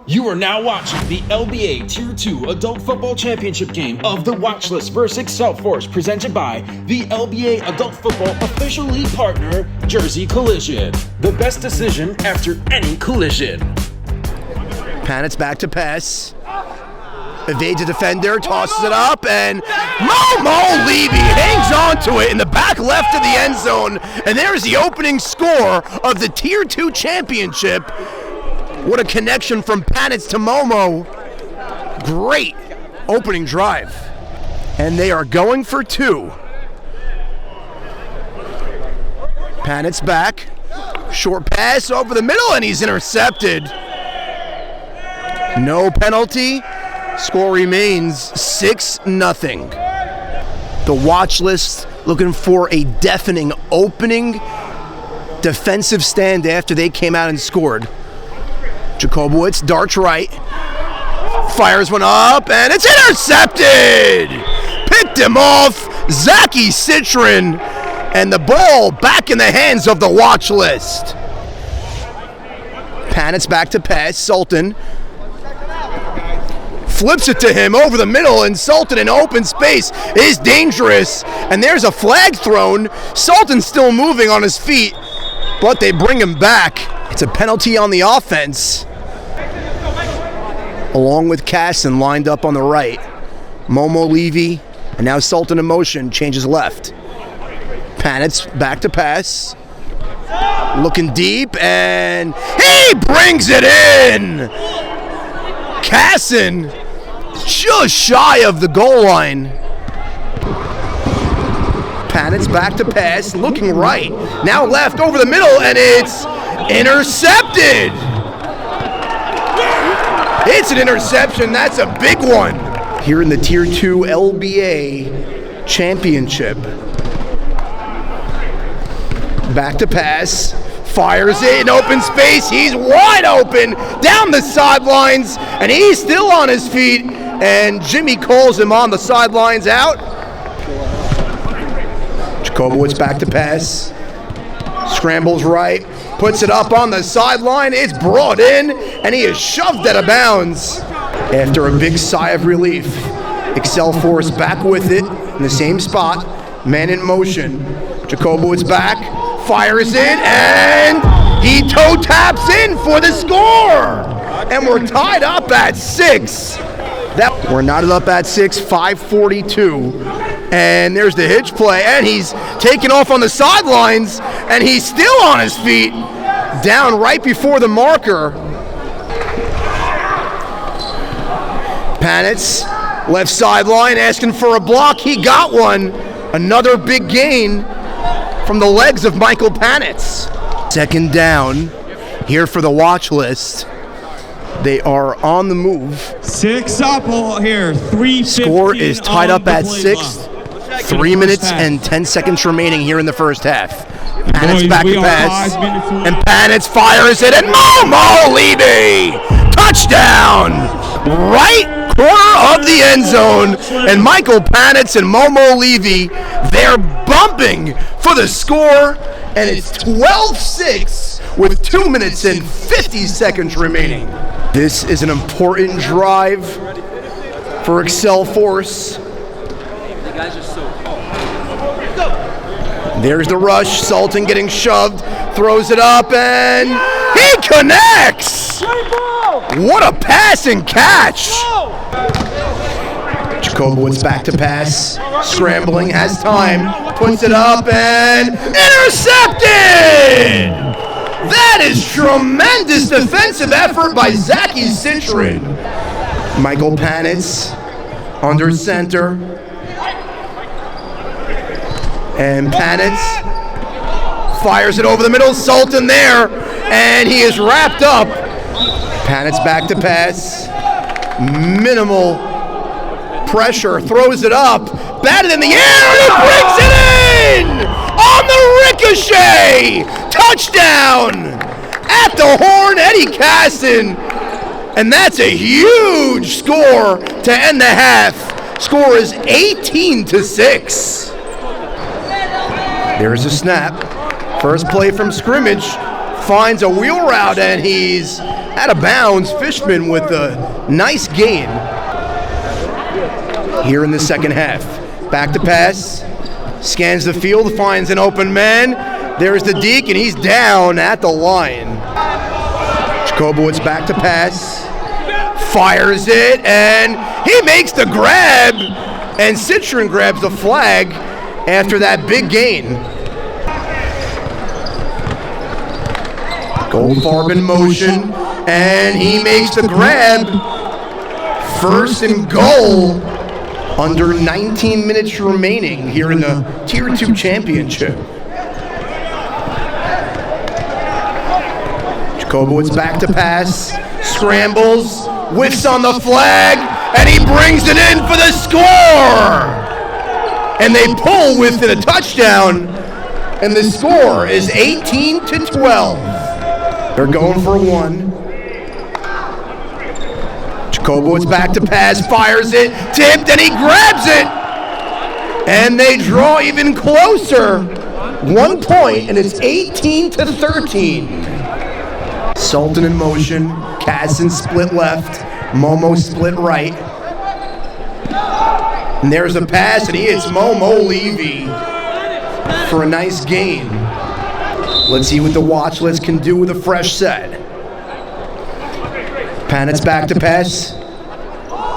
You are now watching the LBA Tier 2 Adult Football Championship game of the Watchlist vs. Excelforce, presented by the LBA Adult Football official league partner, Jersey Collision. The best decision after any collision. Panitz back to pass. Evades a defender, tosses it up, and Momo Levy hangs on to it in the back left of the end zone. And there's the opening score of the Tier 2 Championship. What a connection from Panitz to Momo. Great opening drive. And they are going for two. Panitz back. Short pass over the middle, and he's intercepted. No penalty. Score remains 6-0. The watch list looking for a deafening opening defensive stand after they came out and scored. Jacobowitz darts right, fires one up, and it's intercepted! Picked him off, Zachy Citron, and the ball back in the hands of the watch list. Panitz back to pass, Sultan flips it to him over the middle, and Sultan in open space is dangerous, and there's a flag thrown. Sultan's still moving on his feet, but they bring him back. It's a penalty on the offense. Along with Casson lined up on the right. Momo Levy, and now Sultan in motion, changes left. Panitz back to pass. Looking deep, and he brings it in! Casson just shy of the goal line. Panitz back to pass, looking right. Now left over the middle, and it's intercepted. It's an interception. That's a big one. Here in the Tier 2 LBA Championship. Back to pass. Fires it in open space. He's wide open down the sidelines, and he's still on his feet. And Jimmy calls him on the sidelines out. Jacobowitz back to pass. Scrambles right. Puts it up on the sideline. It's brought in, and he is shoved out of bounds. After a big sigh of relief, Excelforce back with it in the same spot. Man in motion. Jacobowitz back. Fires it, and he toe taps in for the score. And we're tied up at 6. We're knotted up at 6, 5:42. And there's the hitch play, and he's taken off on the sidelines, and he's still on his feet, down right before the marker. Panitz, left sideline, asking for a block. He got one. Another big gain from the legs of Michael Panitz. Second down here for the watch list. They are on the move. 6 up here, 3:15. Score is tied up at 6. 3 minutes and 10 seconds remaining here in the first half. Panitz back to pass, and Panitz fires it, and Momo Levy! Touchdown! Right corner of the end zone, and Michael Panitz and Momo Levy, they're bumping for the score, and it's 12-6 with 2 minutes and 50 seconds remaining. This is an important drive for Excelforce. There's the rush, Sultan getting shoved, throws it up, and he connects! What a pass and catch! Jacobowitz back to pass, scrambling, has time, puts it up, and intercepted! That is tremendous defensive effort by Zachy Citron. Michael Panitz under center. And Panitz fires it over the middle. Sultan there, and he is wrapped up. Panitz back to pass. Minimal pressure, throws it up, batted in the air, and he brings it in! On the ricochet! Touchdown! At the horn, Eddie Casson. And that's a huge score to end the half. Score is 18-6. There's a snap. First play from scrimmage finds a wheel route, and he's out of bounds. Fishman with a nice gain here in the second half. Back to pass, scans the field, finds an open man. There's the deke, and he's down at the line. Jacobowitz back to pass, fires it, and he makes the grab, and Citron grabs the flag after that big gain. Goldfarb in motion, and he makes the grab. First and goal, under 19 minutes remaining here in the Tier 2 Championship. Jacobowitz back to pass, scrambles, whiffs on the flag, and he brings it in for the score! And they pull with it a touchdown, and the score is 18-12. They're going for one. Jacobowitz back to pass, fires it, tipped, and he grabs it! And they draw even closer. 1 point, and it's 18-13. Sultan in motion, Casson split left, Momo split right. And there's a pass, and he hits Momo Levy for a nice gain. Let's see what the watch list can do with a fresh set. Panitz back to pass.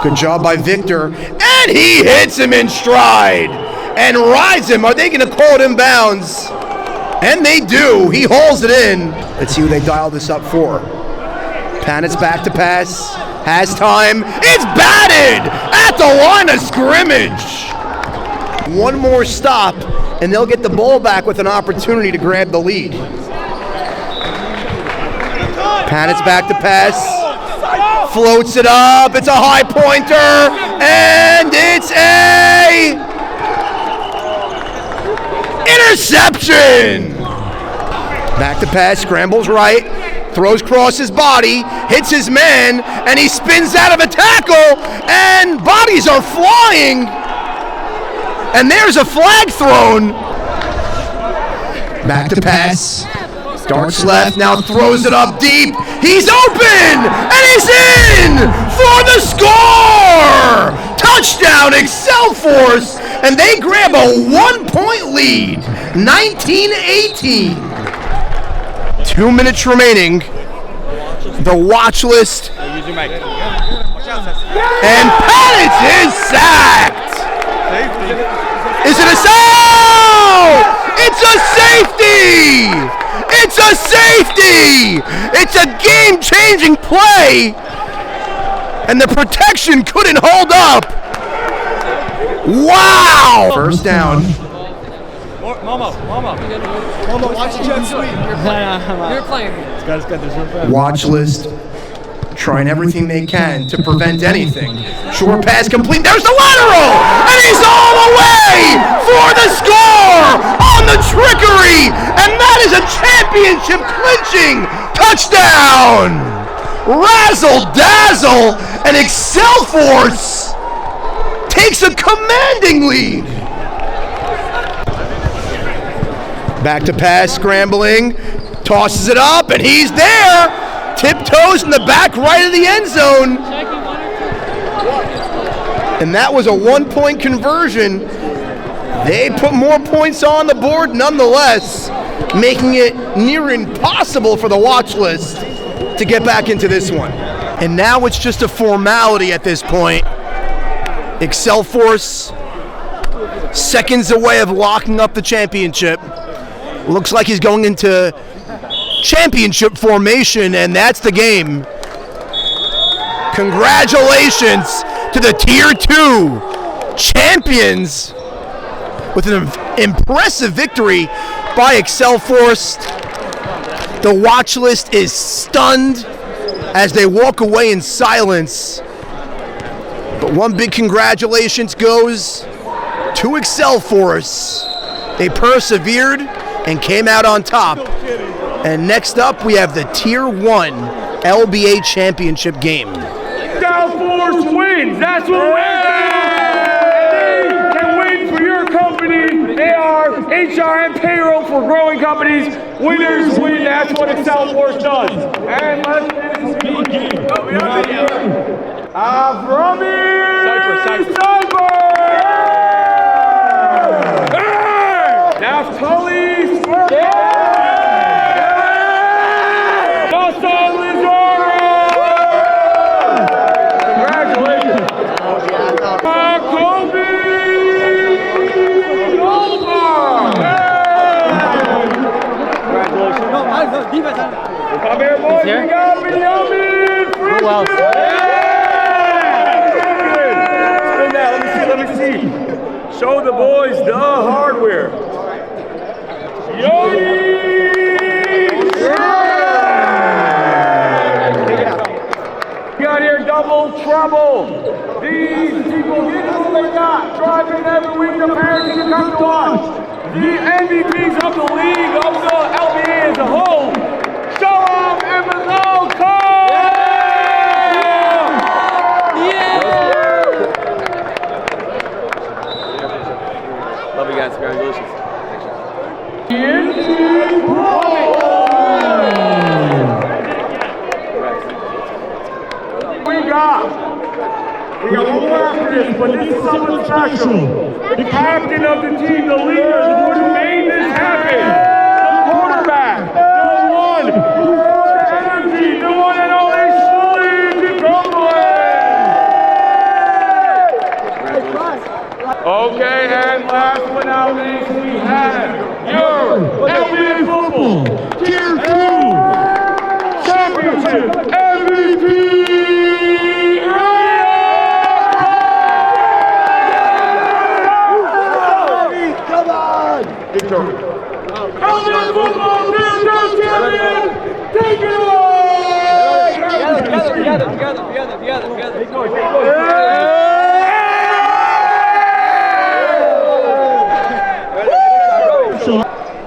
Good job by Victor. And he hits him in stride and rides him. Are they going to call it inbounds? And they do. He hauls it in. Let's see who they dial this up for. Panitz back to pass. Has time. It's batted at the line of scrimmage. One more stop, and they'll get the ball back with an opportunity to grab the lead. Panitz back to pass. Floats it up. It's a high pointer, and it's a interception. Back to pass, scrambles right, throws across his body, hits his man, and he spins out of a tackle, and bodies are flying. And there's a flag thrown. Back to pass. Darts left, now throws it up deep. He's open, and he's in for the score! Touchdown, Excelforce, and they grab a 1-point lead, 19-18. 2 minutes remaining. The watch list. And Panitz is sacked. Is it a sack? It's a safety! It's a safety! It's a game-changing play! And the protection couldn't hold up! Wow! First down. Momo, watch the jet sweep. You're playing. Watch list. Trying everything they can to prevent anything. Short pass complete. There's the lateral! And he's all the way for the score on the trickery! And that is a championship clinching touchdown! Razzle dazzle! And Excelforce takes a commanding lead. Back to pass, scrambling, tosses it up, and he's there! Tiptoes in the back right of the end zone. And that was a 1-point conversion. They put more points on the board nonetheless, making it near impossible for the watch list to get back into this one. And now it's just a formality at this point. Excelforce, seconds away of locking up the championship. Looks like he's going into championship formation, and that's the game. Congratulations to the Tier 2 champions with an impressive victory by Excelforce. The watch list is stunned as they walk away in silence. But one big congratulations goes to Excelforce. They persevered and came out on top. And next up, we have the Tier 1 LBA Championship game. Excelforce wins! That's what they can win for your company. They are HR and payroll for growing companies. Winners win. That's what Excelforce does. And let's begin. From Cyber. Naftali Congratulations. Kobe Come here, boys. We got Benjamin. Who else? Spin that. Let me see. Show the boys the hardware. Yodi! Got here double trouble. These people get what they got. Driving every week the parents can come to watch. The MVPs of the league, of the LBA as a whole. Show off and below Cole! Love you guys. Congratulations. We got one more after this, but this is something special. The captain of the team, the leader, the one who made this happen, the quarterback, the one who brought the energy, the one and only Sleepy Okay, and last but not least, we have your LBA Football Tier 2 Championship MVP! Victor. LBA Football Tier 2 Champion! Take it away! Together.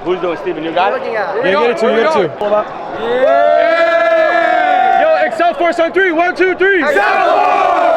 Who's doing, Steven? You got it? Yeah, get it too. Yo, Excelforce on 3. 1, 2, 3. Excelforce!